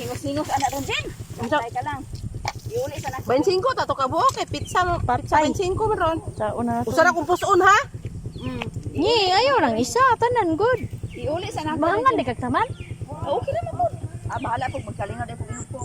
Hingos-hingos anak ron din. Antay ka lang. Iuli sa nasa. 25 tato ka buok kay pizza 25 meron. Sa una. Usara kung puson ha. Ni, ayaw nang isa. Tanan, good. Iuli sa nasa. Mangan di kagtaman. Okay naman po. Bahala po magkalingaw dahil po ginugpo.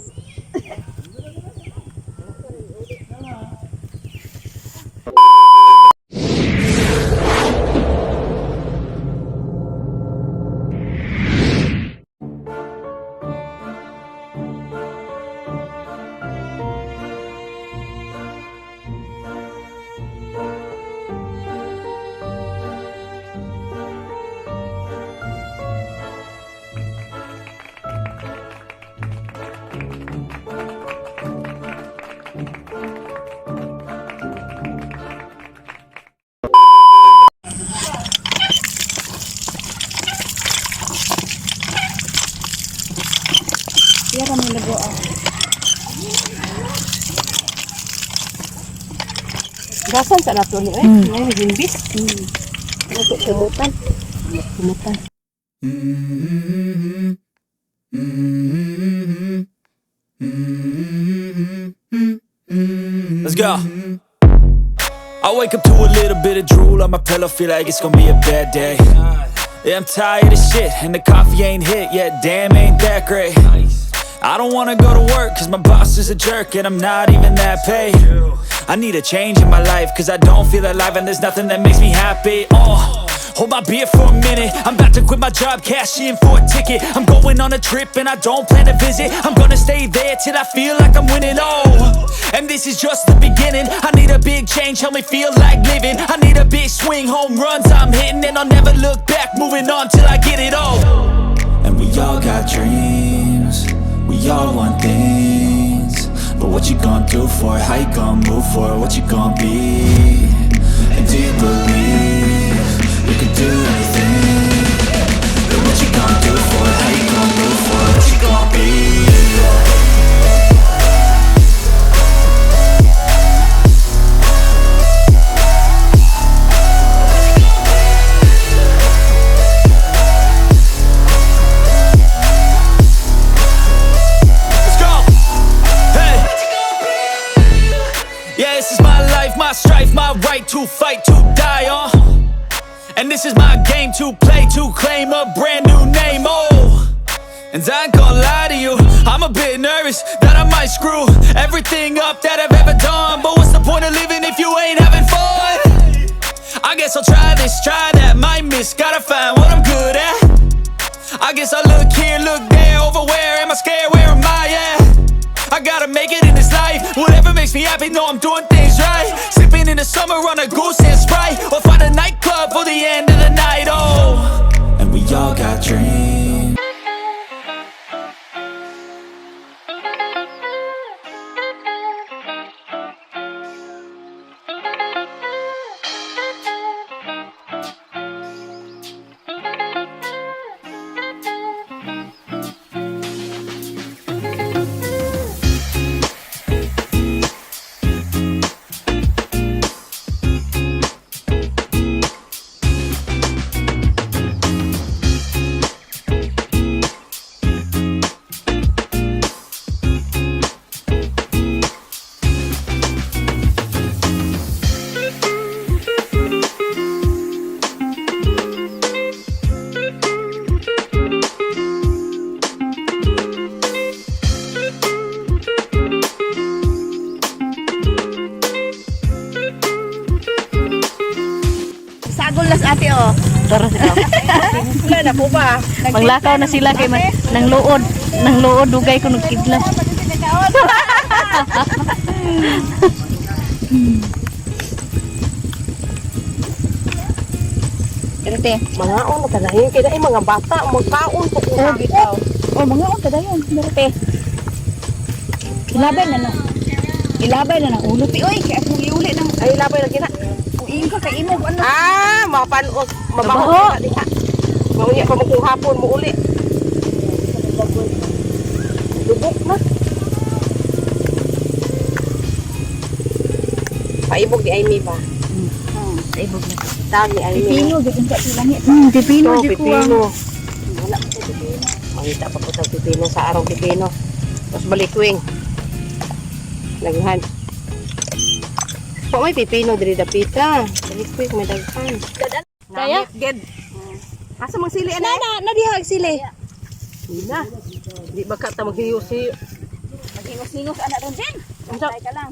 Kaya kami lago Gasan sa nato ni Ay gimbis. Ito kumutan. Kumutan. Let's go. I wake up to a little bit of drool on my pillow, feel like it's gonna be a bad day. Yeah, I'm tired of shit, and the coffee ain't hit yet, damn, ain't that great. I don't wanna go to work, cause my boss is a jerk, and I'm not even that paid. I need a change in my life, cause I don't feel alive, and there's nothing that makes me happy. Hold my beer for a minute, I'm about to quit my job, cash in for a ticket. I'm going on a trip, and I don't plan to visit. I'm gonna stay there till I feel like I'm winning, and this is just the beginning. I need a big change, help me feel like living. I need a big swing, home runs I'm hitting, and I'll never look back, moving on till I get it all. And we all got dreams, we all want things, but what you gonna do for it? How you gonna move for it? What you gonna be? And do you believe you can do anything? But what you gonna do for it? How you gonna move for it? What you gonna be? My strife, my right to fight, to die on. And this is my game to play, to claim a brand new name, And I ain't gonna lie to you, I'm a bit nervous that I might screw everything up that I've ever done. But what's the point of living if you ain't having fun? I guess I'll try this, try that, might miss, gotta find what I'm good at. I guess I look here, look there, over where am I scared, where am I at? I gotta make it in this life. Whatever makes me happy, know I'm doing things right. Sipping in the summer on a goose and Sprite, or find a nightclub for the end of the night, And we all got dreams. Sagol las ate Tara sila. Wala na po ba? Maglakaw na sila kay nang luod dugay ko nagkidlat. Ate, Mga on kadayon kay dai mga bata magkaon po ko bitaw. Mga on kadayon, ate. Ilabay na na. Ilabay na ng ulo pi oy, kay ako iuli nang Ay labay lagi na. uing ka kay imo ano. Mapanuot mabaho na diha. Maunya pa mo hapon mo uli. Lubok na. Paibog di Amy ba? Paibog na. Dami Amy. Pipino gyud sa langit. Pipino gyud ko. Pipino. Wala pa pipino. Mangita pa po sa pipino sa araw pipino. Tapos balikwing. Daghan. Pa may pipino diri dapita. Balikwing may daghan. Kaya? Ged. Asa mang sili ana? Na dihag sili. Na. Di ba ka ta maghiyusi? Magingos-ingos anak ron din. Antay ka lang.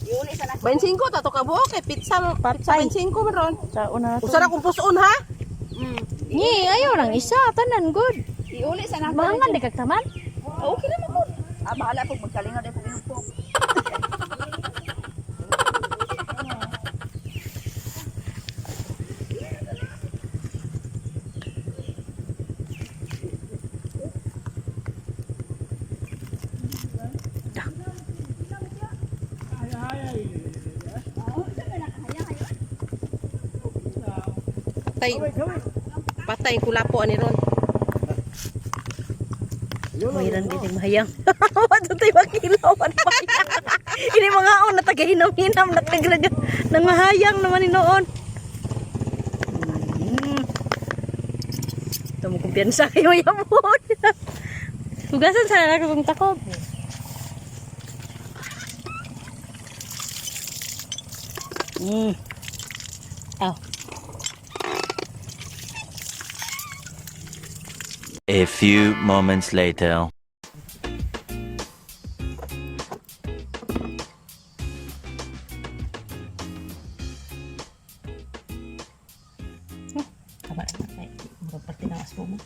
Iuli sa 25 tato ka buok kay pizza 25 meron. Sa una na to. Usa ra kung puson ha? Ni, ayaw lang isa. Tanan, good. Iuli sa nato. Mangan di kagtaman. Okay naman ko. Bahala po magkalinga din po inupo. Patay kulapo ani ron. Mayroon din mahayang. Wato tayo makilawan pa. Ini mga on na tagahinam-hinam na tagrad nang mahayang naman ni noon. Ito mo kumpiyansa kayo yamon. Tugasan sa nakakong takob. Oh. A few moments later. Tama na. Murag pati na aspo mo.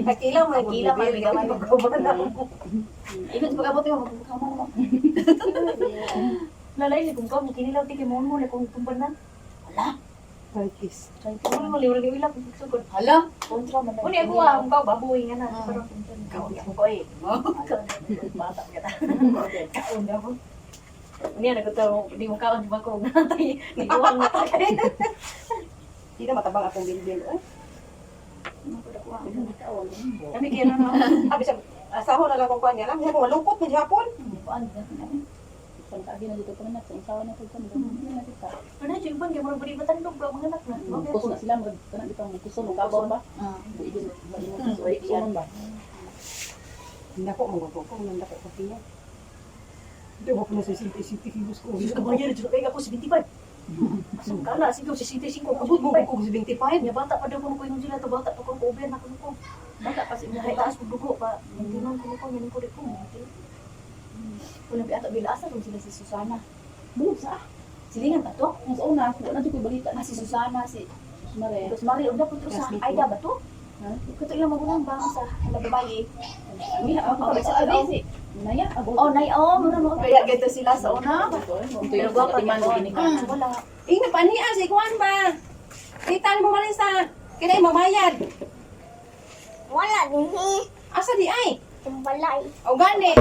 Nakilaw, may bigamay magkubanan. Ikot pagabot yung magkama naman. Lalay, ni kung kamo, kinilaw, tiki mo mo, kung tumbanan. Hala. Turkish. Kung mo, liwala, kung sugod. Hala. Kontra man. Kung ako, ang kau, babuhay nga na. Kau, ko eh. Bata ka ta. Kaon na mo. Niya, nagkataw, di mo kaon, di ba ko, natay, niguang na tayo. Hindi na matabang akong bilbil. Kami kaya naman. Abi sa asaho na lang kung kanya lang. Hindi ko malungkot ng hapon. Hindi ko ano. Abi na dito panganak sa isawa na pud kami. Na kita. Ano na yung ban kay murag bari batandog ba mga anak na. Kuso na sila mag kana dito mo kuso mo kabaw ba? Pwede mo ba? Hindi ko nanda ko kapiya. Hindi ko na sa sinti kilos ko. Diyos ka bayar, Diyos kaya ako 75. Kala, sigaw si 65 ko. Abot mo ko sa 25. Ya bata pa daw ko yung sila to bata pa ko over na ko. Baka kasi mo Ay taas ko dugo pa. Hindi man ko yan ko rin ko. Wala bi ato bila asa kung sila si Susana. Bulog sa. Silingan pa to. Mas una, wala dito balita Ah, si Susana, si Mare. Tapos Mari, udah po to sa Aida ba to? Ha? Kato ilang magulang ba sa babae? Miha ako Oh, sa sa abi. Naya abo. Oh, nay, oh, muna kaya gito sila sa una. Pero gwapa man gini ka. Wala. Ina pa niya si Juan ba? Itan mo man sa kinay mamayad. Wala din Asa di ay? Timbalay. O gani.